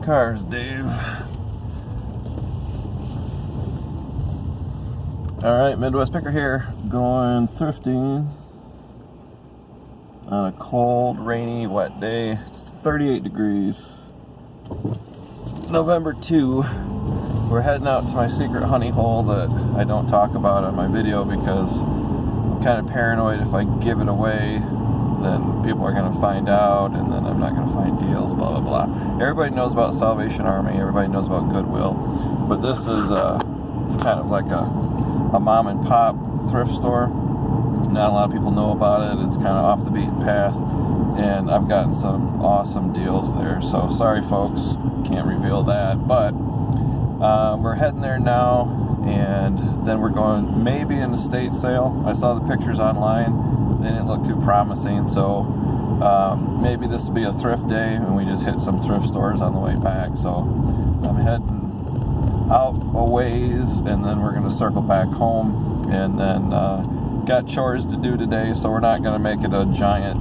cars, Dave. Alright, Midwest Picker here, going thrifting on a cold, rainy, wet day. It's 38 degrees. November 2. We're heading out to my secret honey hole that I don't talk about on my video because I'm kind of paranoid if I give it away, then people are going to find out, and then I'm not going to find deals, blah, blah, blah. Everybody knows about Salvation Army, everybody knows about Goodwill, but this is kind of like a mom and pop thrift store. Not a lot of people know about it. It's kind of off the beaten path, and I've gotten some awesome deals there. So sorry folks, can't reveal that, but we're heading there now, and then we're going maybe an estate sale. I saw the pictures online, they didn't look too promising, so maybe this will be a thrift day and we just hit some thrift stores on the way back. So I'm heading out a ways, and then we're going to circle back home, and then got chores to do today, so we're not going to make it a giant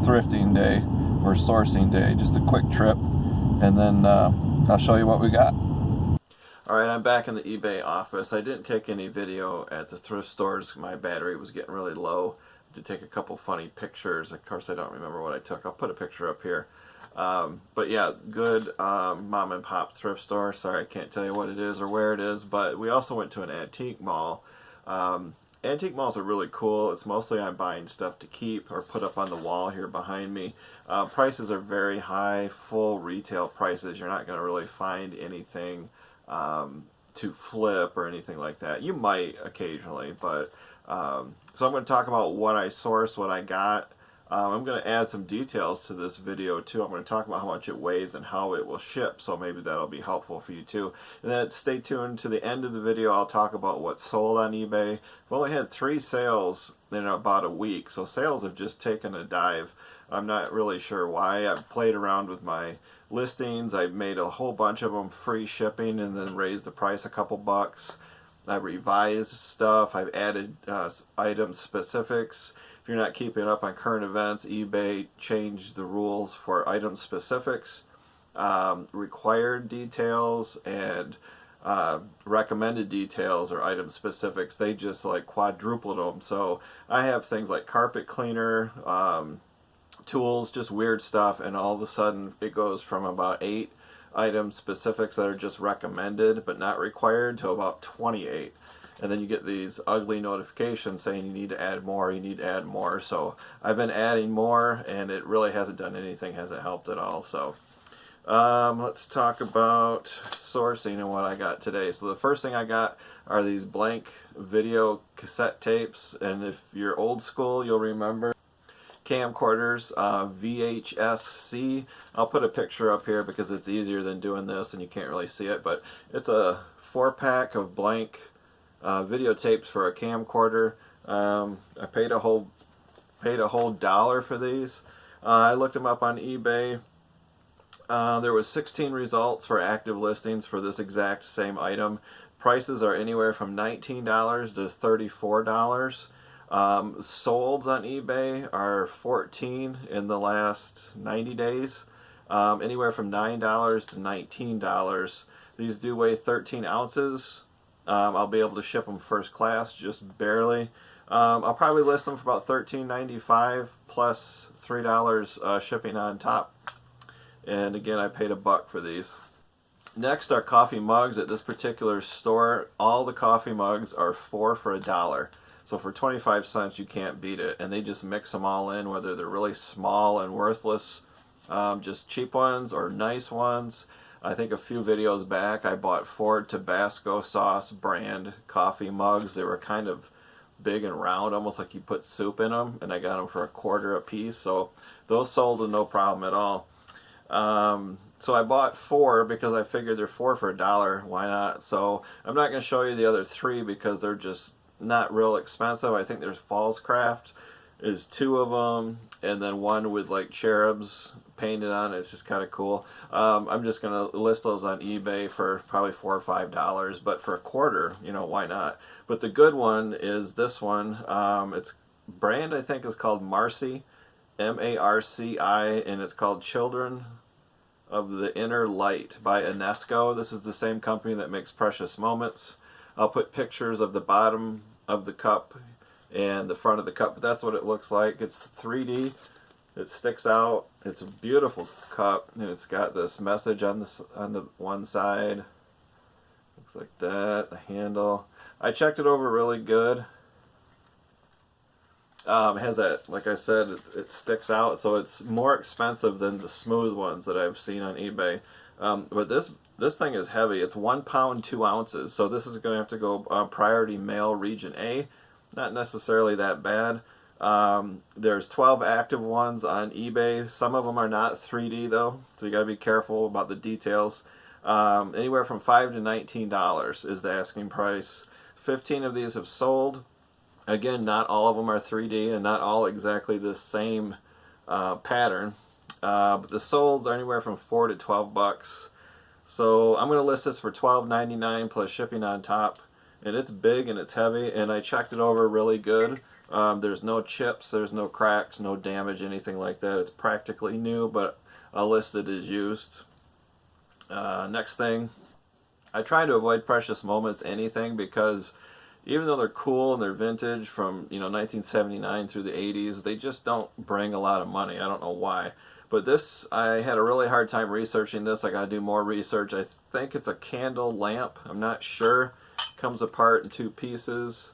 thrifting day or sourcing day, just a quick trip, and then I'll show you what we got. Alright, I'm back in the eBay office. I didn't take any video at the thrift stores. My battery was getting really low to take a couple funny pictures. Of course, I don't remember what I took. I'll put a picture up here. But yeah, good mom and pop thrift store. Sorry, I can't tell you what it is or where it is, but we also went to an antique mall. Antique malls are really cool. It's mostly I'm buying stuff to keep or put up on the wall here behind me. Prices are very high, full retail prices. You're not going to really find anything to flip or anything like that. You might occasionally, but so I'm going to talk about what I sourced, what I got. I'm going to add some details to this video too. I'm going to talk about how much it weighs and how it will ship, so maybe that'll be helpful for you too. And then stay tuned to the end of the video. I'll talk about what's sold on eBay. I've only had 3 sales in about a week, so sales have just taken a dive. I'm not really sure why. I've played around with my listings. I've made a whole bunch of them free shipping and then raised the price a couple bucks. I've revised stuff. I've added item specifics. If you're not keeping up on current events, eBay changed the rules for item specifics, required details, and recommended details or item specifics. They just like quadrupled them. So I have things like carpet cleaner, tools, just weird stuff, and all of a sudden it goes from about 8 item specifics that are just recommended but not required to about 28. And then you get these ugly notifications saying you need to add more, you need to add more. So I've been adding more, and it really hasn't done anything, hasn't helped at all. So let's talk about sourcing and what I got today. So the first thing I got are these blank video cassette tapes, and if you're old school, you'll remember camcorders, VHS-C. I'll put a picture up here because it's easier than doing this and you can't really see it, but it's a 4-pack of blank videotapes for a camcorder. I paid a whole $1 for these. I looked them up on eBay. There was 16 results for active listings for this exact same item. Prices are anywhere from $19 to $34. Solds on eBay are 14 in the last 90 days. Anywhere from $9 to $19. These do weigh 13 ounces. I'll be able to ship them first class, just barely. I'll probably list them for about $13.95 plus $3 shipping on top. And again, I paid $1 for these. Next are coffee mugs at this particular store. All the coffee mugs are 4 for $1. So for 25 cents, you can't beat it. And they just mix them all in, whether they're really small and worthless, just cheap ones, or nice ones. I think a few videos back I bought 4 Tabasco sauce brand coffee mugs. They were kind of big and round, almost like you put soup in them, and I got them for $1 a piece. So those sold with no problem at all. So I bought 4 because I figured they're 4 for $1. Why not? So I'm not going to show you the other 3 because they're just not real expensive. I think there's Falls Craft is 2 of them, and then one with like cherubs painted on it. It's just kind of cool. I'm just gonna list those on eBay for probably $4 or $5, but for $1, you know, why not? But the good one is this one. It's brand, I think, is called Marci, M-A-R-C-I, and it's called Children of the Inner Light by Enesco. This is the same company that makes Precious Moments. I'll put pictures of the bottom of the cup and the front of the cup, but that's what it looks like. It's 3D. It sticks out. It's a beautiful cup, and it's got this message on the one side. Looks like that. The handle. I checked it over really good. It has that, like I said, it sticks out, so it's more expensive than the smooth ones that I've seen on eBay. But this thing is heavy. It's 1 pound 2 ounces, so this is going to have to go priority mail region A. Not necessarily that bad. There's 12 active ones on eBay. Some of them are not 3D though, so you got to be careful about the details. Anywhere from $5 to $19 is the asking price. 15 of these have sold. Again, not all of them are 3D and not all exactly the same pattern. But the solds are anywhere from $4 to $12. So I'm going to list this for $12.99 plus shipping on top. And it's big and it's heavy, and I checked it over really good. There's no chips, there's no cracks, no damage, anything like that. It's practically new, but I'll list it as used. Next thing, I try to avoid Precious Moments anything, because even though they're cool and they're vintage from 1979 through the 80s, they just don't bring a lot of money. I don't know why. But this, I had a really hard time researching this. I got to do more research. I think it's a candle lamp. I'm not sure. Comes apart in 2 pieces.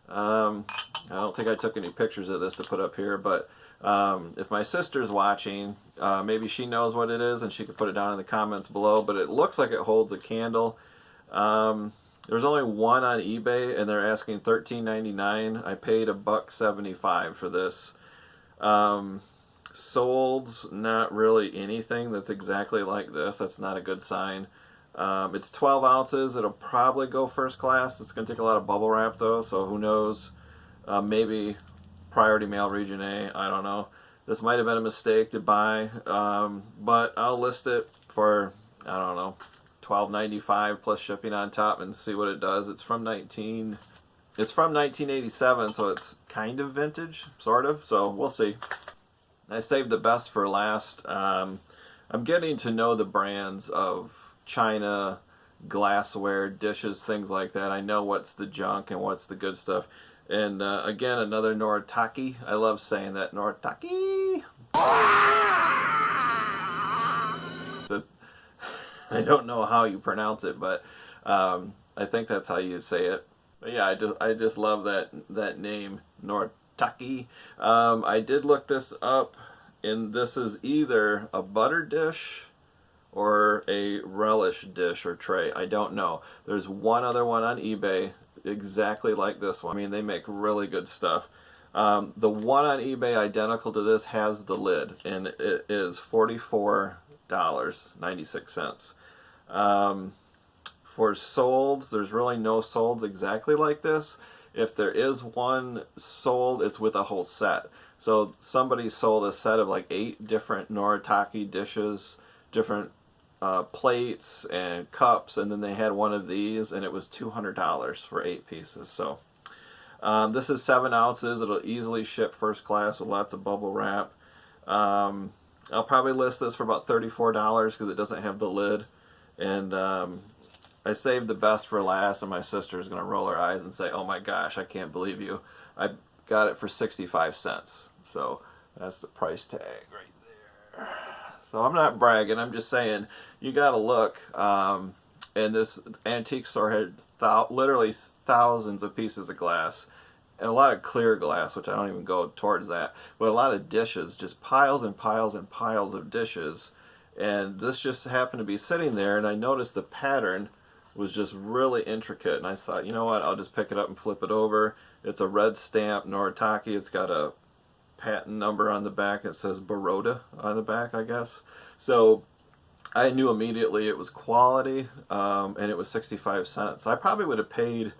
I don't think I took any pictures of this to put up here, but if my sister's watching, maybe she knows what it is and she could put it down in the comments below. But it looks like it holds a candle. There's only one on eBay, and they're asking $13.99. I paid $1.75 for this. Sold, not really anything that's exactly like this. That's not a good sign. It's 12 ounces. It'll probably go first class. It's going to take a lot of bubble wrap though, so who knows. Maybe priority mail region A. I don't know. This might have been a mistake to buy, but I'll list it for, I don't know, $12.95 plus shipping on top and see what it does. It's from 1987, so it's kind of vintage, sort of, so we'll see. I saved the best for last. I'm getting to know the brands of china, glassware, dishes, things like that. I know what's the junk and what's the good stuff. And again, another Noritake. I love saying that, Noritake. I don't know how you pronounce it, but I think that's how you say it. But yeah, I just love that name, Noritake. I did look this up, and this is either a butter dish or a relish dish or tray. I don't know. There's one other one on eBay exactly like this one. I mean, they make really good stuff. The one on eBay identical to this has the lid, and it is $44.96. For solds, there's really no solds exactly like this. If there is one sold, it's with a whole set. So somebody sold a set of like 8 different Noritake dishes, different plates and cups, and then they had one of these, and it was $200 for 8 pieces. So this is 7 ounces. It'll easily ship first class with lots of bubble wrap. I'll probably list this for about $34 because it doesn't have the lid. And I saved the best for last, and my sister is going to roll her eyes and say, oh my gosh, I can't believe you. I got it for 65 cents. So that's the price tag right there. So I'm not bragging, I'm just saying you got to look. And this antique store had literally thousands of pieces of glass and a lot of clear glass, which I don't even go towards that, but a lot of dishes, just piles and piles and piles of dishes. And this just happened to be sitting there, and I noticed the pattern was just really intricate, and I thought, you know what, I'll just pick it up and flip it over. It's a red stamp Noritake. It's got a patent number on the back. It says Baroda on the back, I guess. So I knew immediately it was quality, and it was 65 cents. I probably would have paid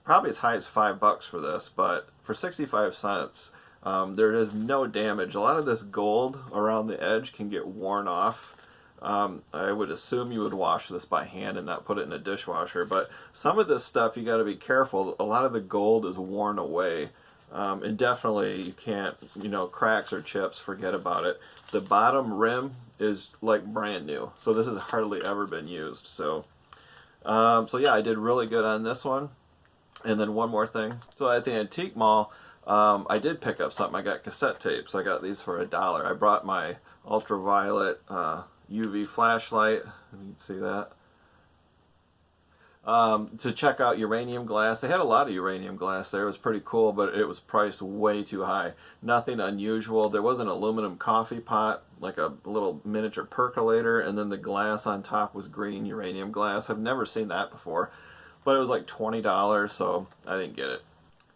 probably as high as $5 for this, but for 65 cents, there is no damage. A lot of this gold around the edge can get worn off. I would assume you would wash this by hand and not put it in a dishwasher, but some of this stuff you got to be careful. A lot of the gold is worn away, and definitely you can't, cracks or chips, forget about it. The bottom rim is like brand new. So this has hardly ever been used. So, so yeah, I did really good on this one. And then one more thing. So at the antique mall, I did pick up something. I got cassette tapes. I got these for $1. I brought my ultraviolet UV flashlight. You can see that. To check out uranium glass. They had a lot of uranium glass there. It was pretty cool, but it was priced way too high. Nothing unusual. There was an aluminum coffee pot, like a little miniature percolator, and then the glass on top was green uranium glass. I've never seen that before, but it was like $20, so I didn't get it.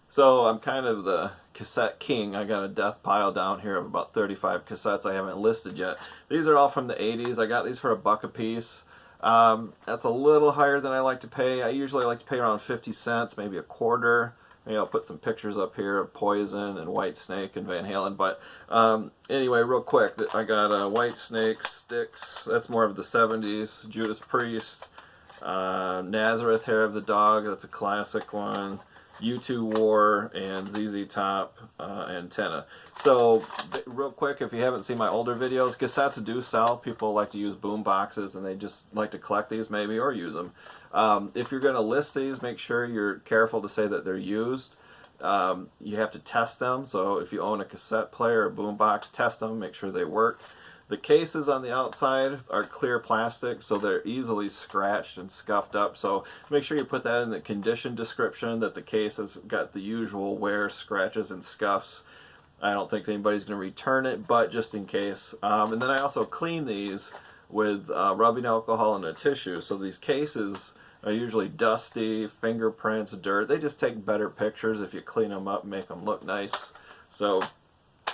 So I'm kind of the cassette king. I got a death pile down here of about 35 cassettes I haven't listed yet. These are all from the 80s. I got these for $1 a piece. That's a little higher than I like to pay. I usually like to pay around 50 cents, maybe a quarter. Maybe I'll put some pictures up here of Poison and Whitesnake and Van Halen. But anyway, real quick, I got Whitesnake, Styx. That's more of the 70s. Judas Priest, Nazareth, Hair of the Dog. That's a classic one. U2 War, and ZZ Top, Antenna. So real quick, if you haven't seen my older videos, cassettes do sell. People like to use boom boxes, and they just like to collect these maybe or use them. If you're going to list these, make sure you're careful to say that they're used. You have to test them. So if you own a cassette player or boom box, test them, make sure they work. The cases on the outside are clear plastic, so they're easily scratched and scuffed up. So make sure you put that in the condition description, that the case has got the usual wear, scratches, and scuffs. I don't think anybody's going to return it, but just in case. And then I also clean these with rubbing alcohol and a tissue. So these cases are usually dusty, fingerprints, dirt. They just take better pictures if you clean them up and make them look nice. So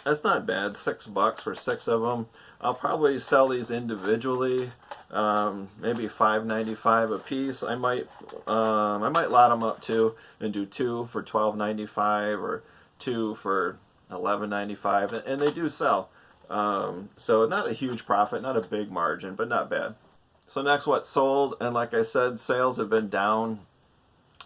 that's not bad. $6 for 6 of them. I'll probably sell these individually, maybe $5.95 a piece. I might lot them up too and do 2 for $12.95 or 2 for $11.95, and they do sell. So not a huge profit, not a big margin, but not bad. So next, what sold, and like I said, sales have been down.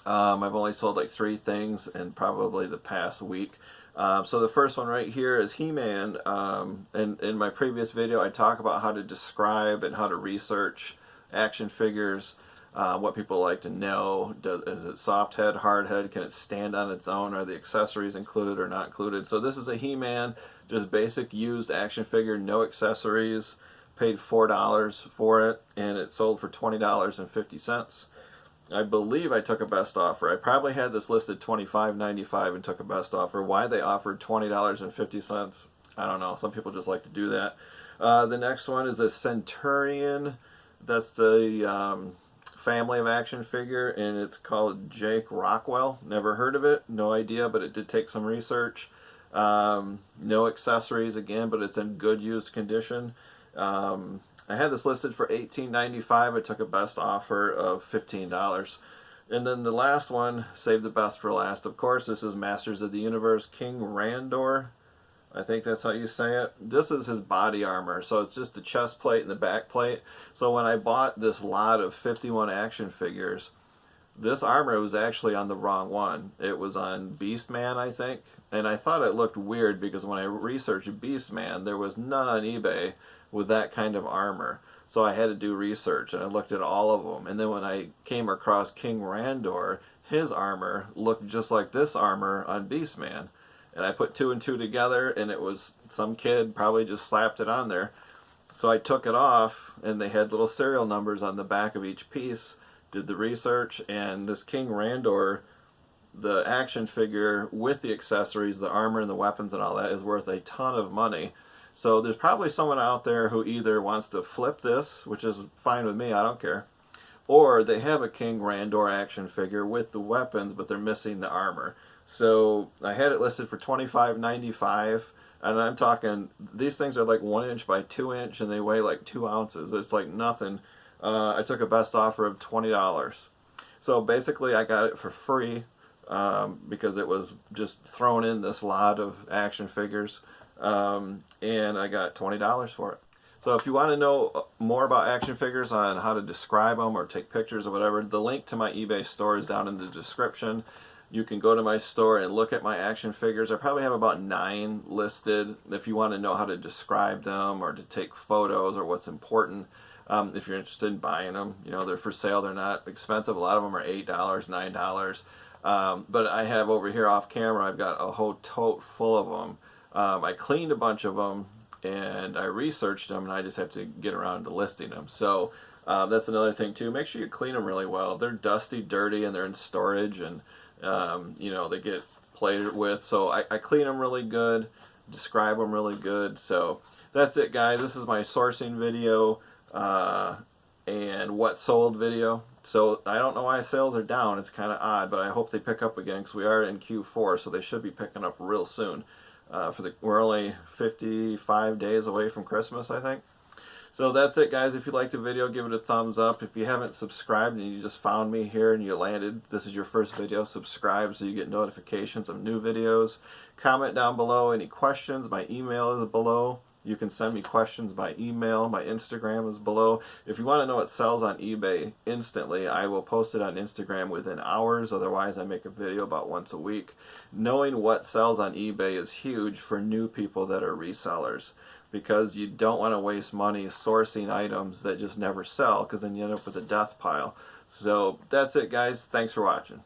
I've only sold like 3 things in probably the past week. So the first one right here is He-Man. And in my previous video, I talk about how to describe and how to research action figures, what people like to know. Is it soft head, hard head? Can it stand on its own? Are the accessories included or not included? So this is a He-Man, just basic used action figure, no accessories. Paid $4 for it, and it sold for $20.50. I believe I took a best offer. I probably had this listed $25.95 and took a best offer. Why they offered $20.50, I don't know. Some people just like to do that. The next one is a Centurion. That's the family of action figure, and it's called Jake Rockwell. Never heard of it. No idea, but it did take some research. No accessories again, but it's in good used condition. I had this listed for $18.95. I took a best offer of $15. And then the last one, save the best for last. Of course, this is Masters of the Universe King Randor. I think that's how you say it. This is his body armor. So it's just the chest plate and the back plate. So when I bought this lot of 51 action figures, this armor was actually on the wrong one. It was on Beastman, I think. And I thought it looked weird because when I researched Beastman, there was none on eBay with that kind of armor. So I had to do research, and I looked at all of them. And then when I came across King Randor, his armor looked just like this armor on Beastman. And I put 2 and 2 together, and it was some kid probably just slapped it on there. So I took it off, and they had little serial numbers on the back of each piece, did the research, and this King Randor, the action figure with the accessories, the armor and the weapons and all that, is worth a ton of money. So there's probably someone out there who either wants to flip this, which is fine with me, I don't care, or they have a King Randor action figure with the weapons, but they're missing the armor. So I had it listed for $25.95, and I'm talking, these things are like 1 inch by 2 inch, and they weigh like 2 ounces. It's like nothing. I took a best offer of $20. So basically I got it for free because it was just thrown in this lot of action figures. And I got $20 for it. So if you want to know more about action figures, on how to describe them or take pictures or whatever, the link to my eBay store is down in the description. you can go to my store and look at my action figures. I probably have about 9 listed if you want to know how to describe them or to take photos or what's important. If you're interested in buying them, you know, they're for sale. They're not expensive. A lot of them are $8, $9. But I have over here off camera, I've got a whole tote full of them. I cleaned a bunch of them and I researched them, and I just have to get around to listing them. So that's another thing too. Make sure you clean them really well. They're dusty, dirty, and they're in storage, and you know, they get played with. So I clean them really good, describe them really good. So that's it, guys. This is my sourcing video and what sold video. So I don't know why sales are down. It's kind of odd, but I hope they pick up again because we are in Q4, so they should be picking up real soon. We're only 55 days away from Christmas, I think. So that's it, guys. If you liked the video, give it a thumbs up. If you haven't subscribed and you just found me here and you landed, this is your first video, subscribe so you get notifications of new videos. Comment down below any questions. My email is below. You can send me questions by email. My Instagram is below. If you want to know what sells on eBay instantly, I will post it on Instagram within hours. Otherwise, I make a video about once a week. Knowing what sells on eBay is huge for new people that are resellers, because you don't want to waste money sourcing items that just never sell, because then you end up with a death pile. So that's it, guys. Thanks for watching.